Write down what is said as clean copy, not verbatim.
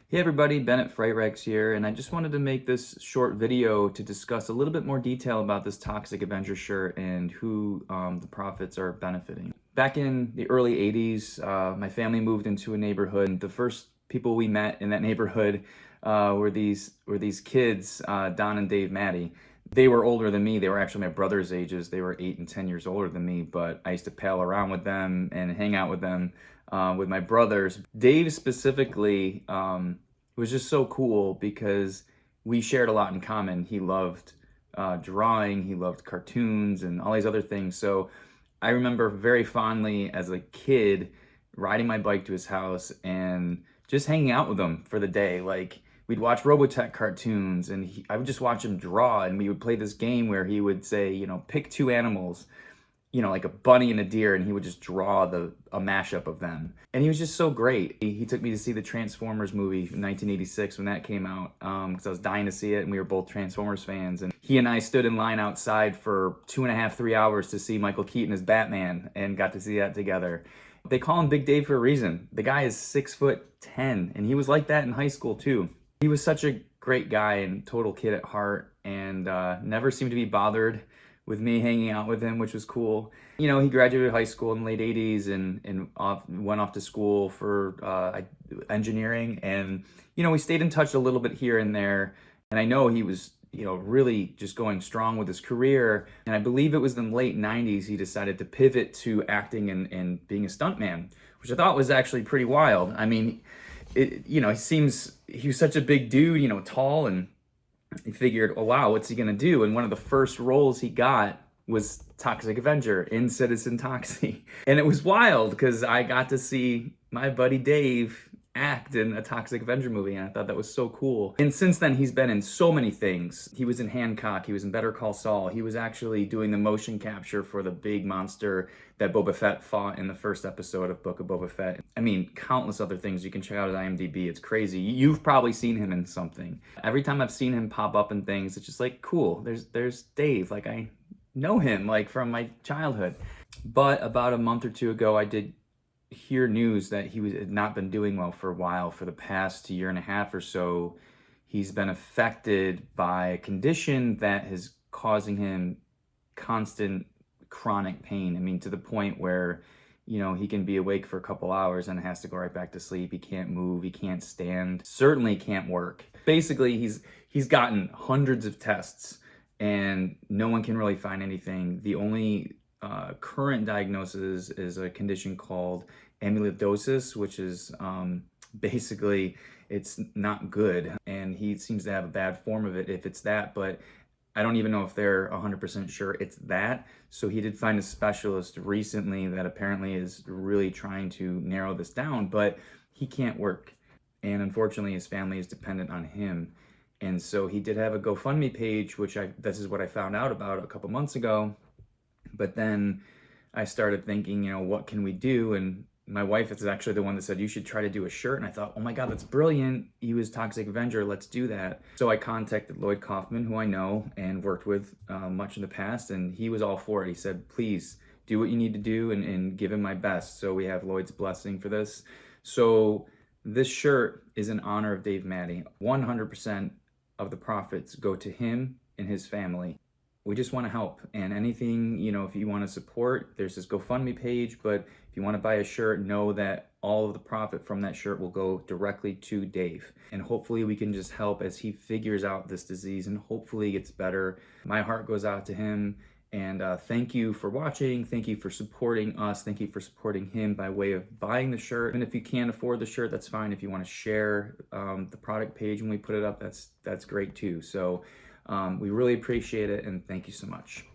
Hey everybody, Bennett Freightrex here, and I just wanted to make this short video to discuss a little bit more detail about this Toxic Avenger shirt and who the profits are benefiting. Back in the early 80s, my family moved into a neighborhood, and the first people we met in that neighborhood were these kids, Don and Dave Mattey. They were older than me. They were actually my brother's ages. They were 8 and 10 years older than me, but I used to pal around with them and hang out with them with my brothers. Dave specifically was just so cool because we shared a lot in common. He loved drawing, he loved cartoons and all these other things. So I remember very fondly as a kid riding my bike to his house and just hanging out with him for the day. Like, we'd watch Robotech cartoons and I would just watch him draw, and we would play this game where he would say, pick two animals, like a bunny and a deer, and he would just draw a mashup of them. And he was just so great. He took me to see the Transformers movie in 1986 when that came out, because I was dying to see it, and we were both Transformers fans. And he and I stood in line outside for 2.5, 3 hours to see Michael Keaton as Batman, and got to see that together. They call him Big Dave for a reason. The guy is 6'10", and he was like that in high school too. He was such a great guy and total kid at heart, and never seemed to be bothered with me hanging out with him, which was cool. He graduated high school in the late 80s and went off to school for engineering. And, we stayed in touch a little bit here and there. And I know he was, really just going strong with his career. And I believe it was in the late 90s he decided to pivot to acting and being a stuntman, which I thought was actually pretty wild. I mean, he was such a big dude, tall, and he figured, oh wow, what's he gonna do? And one of the first roles he got was Toxic Avenger in Citizen Toxie. And it was wild because I got to see my buddy Dave act in a Toxic Avenger movie, and I thought that was so cool. And since then, he's been in so many things. He was in Hancock, he was in Better Call Saul, he was actually doing the motion capture for the big monster that Boba Fett fought in the first episode of Book of Boba Fett. I mean, countless other things you can check out at IMDb. It's crazy. You've probably seen him in something. Every time I've seen him pop up in things, it's just like, cool, there's Dave. Like, I know him, like, from my childhood. But about a month or two ago, I did hear news that he had not been doing well for a while. For the past year and a half or so, he's been affected by a condition that is causing him constant chronic pain. I mean, to the point where, he can be awake for a couple hours and has to go right back to sleep. He can't move, he can't stand, certainly can't work. Basically, he's gotten hundreds of tests and no one can really find anything. The only current diagnosis is a condition called amyloidosis, which is basically, it's not good, and he seems to have a bad form of it if it's that, but I don't even know if they're 100% sure it's that. So he did find a specialist recently that apparently is really trying to narrow this down, but he can't work, and unfortunately his family is dependent on him. And so he did have a GoFundMe page, which this is what I found out about a couple months ago. But then I started thinking, what can we do? And my wife is actually the one that said, you should try to do a shirt. And I thought, oh my God, that's brilliant. He was Toxic Avenger. Let's do that. So I contacted Lloyd Kaufman, who I know and worked with much in the past. And he was all for it. He said, please do what you need to do and give him my best. So we have Lloyd's blessing for this. So this shirt is in honor of Dave Mattey. 100% of the profits go to him and his family. We just want to help, and anything, if you want to support, there's this GoFundMe page, but if you want to buy a shirt, know that all of the profit from that shirt will go directly to Dave. And hopefully we can just help as he figures out this disease and hopefully gets better. My heart goes out to him, and thank you for watching. Thank you for supporting us. Thank you for supporting him by way of buying the shirt. And if you can't afford the shirt, that's fine. If you want to share the product page when we put it up, that's great too. So we really appreciate it, and thank you so much.